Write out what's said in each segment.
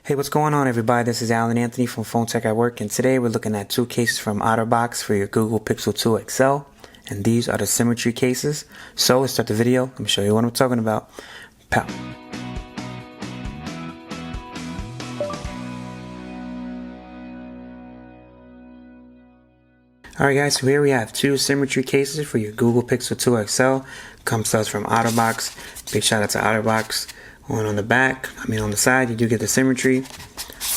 Hey, what's going on, everybody? This is Alan Anthony from Phone Tech at Work, and today we're looking at two cases from Otterbox for your Google Pixel 2 XL, and these are the Symmetry cases. So let's start the video. Let me show you what I'm talking about. Pow. Alright guys, so here we have two Symmetry cases for your Google Pixel 2 XL. Comes to us from Otterbox. Big shout out to Otterbox. On the side, you do get the Symmetry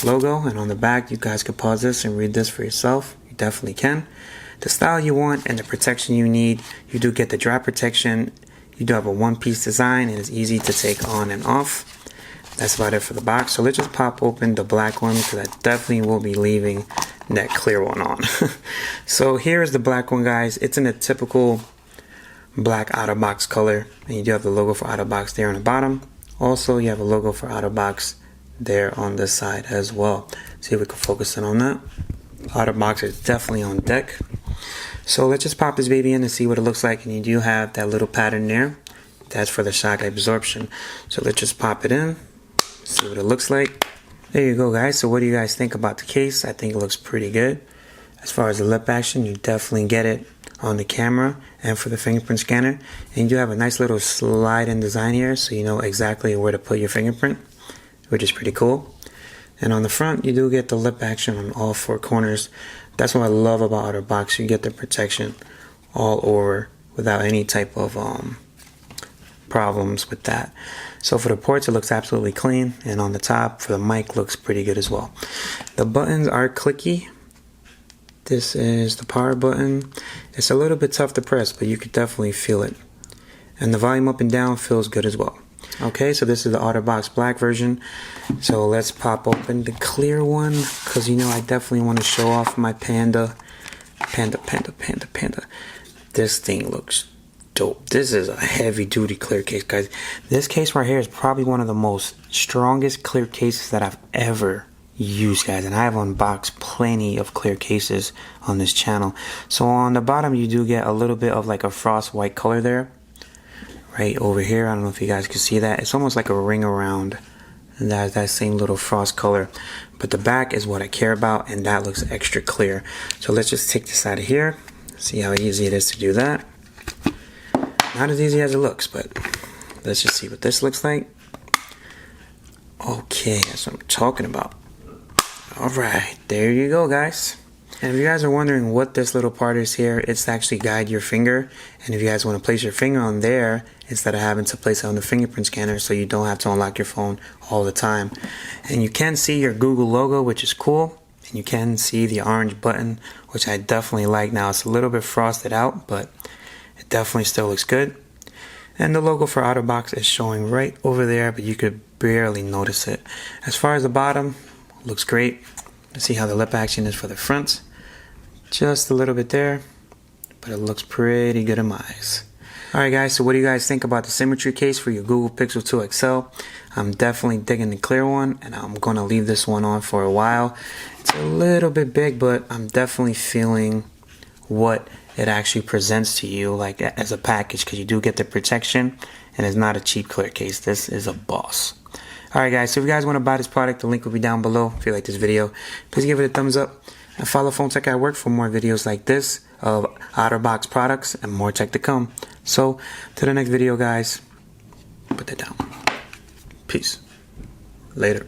logo, and on the back, you guys can pause this and read this for yourself. You definitely can. The style you want and the protection you need, you do get the drop protection. You do have a one-piece design, and it's easy to take on and off. That's about it for the box. So let's just pop open the black one, because I definitely will be leaving that clear one on. So here is the black one, guys. It's in a typical black Otterbox color, and you do have the logo for Otterbox there on the bottom. Also, you have a logo for Otterbox there on this side as well. See if we can focus in on that. Otterbox is definitely on deck. So let's just pop this baby in and see what it looks like. And you do have that little pattern there. That's for the shock absorption. So let's just pop it in, see what it looks like. There you go, guys. So what do you guys think about the case? I think it looks pretty good. As far as the lip action, you definitely get it on the camera and for the fingerprint scanner. And you do have a nice little slide in design here, so you know exactly where to put your fingerprint, which is pretty cool. And on the front, you do get the lip action on all four corners. That's what I love about Otterbox. You get the protection all over without any type of problems with that. So for the ports, it looks absolutely clean, and on the top for the mic looks pretty good as well. The buttons are clicky. This is the power button. It's a little bit tough to press, but you could definitely feel it. And the volume up and down feels good as well. Okay, so this is the Otterbox black version. So let's pop open the clear one, because you know I definitely want to show off my Panda. This thing looks dope. This is a heavy duty clear case, guys. This case right here is probably one of the most strongest clear cases that I've ever used, guys, and I have unboxed plenty of clear cases on this channel. So on the bottom, you do get a little bit of like a frost white color there, right over here. I don't know if you guys can see that. It's almost like a ring around that same little frost color. But the back is what I care about, and that looks extra clear. So let's just take this out of here. See how easy it is to do that. Not as easy as it looks, but let's just see what this looks like. Okay, that's what I'm talking about. Alright, there you go, guys. And if you guys are wondering what this little part is here, it's to actually guide your finger. And if you guys want to place your finger on there instead of having to place it on the fingerprint scanner, so you don't have to unlock your phone all the time. And you can see your Google logo, which is cool. And you can see the orange button, which I definitely like. Now it's a little bit frosted out, but it definitely still looks good. And the logo for Otterbox is showing right over there, but you could barely notice it. As far as the bottom, looks great. Let's see how the lip action is for the front. Just a little bit there, but it looks pretty good in my eyes. Alright guys, so what do you guys think about the Symmetry case for your Google Pixel 2 XL? I'm definitely digging the clear one, and I'm going to leave this one on for a while. It's a little bit big, but I'm definitely feeling what it actually presents to you like as a package, because you do get the protection, and it's not a cheap clear case. This is a boss. Alright guys, so if you guys want to buy this product, the link will be down below. If you like this video, please give it a thumbs up. And follow Phone Tech at Work for more videos like this of Otterbox products and more tech to come. So, to the next video, guys. Put that down. Peace. Later.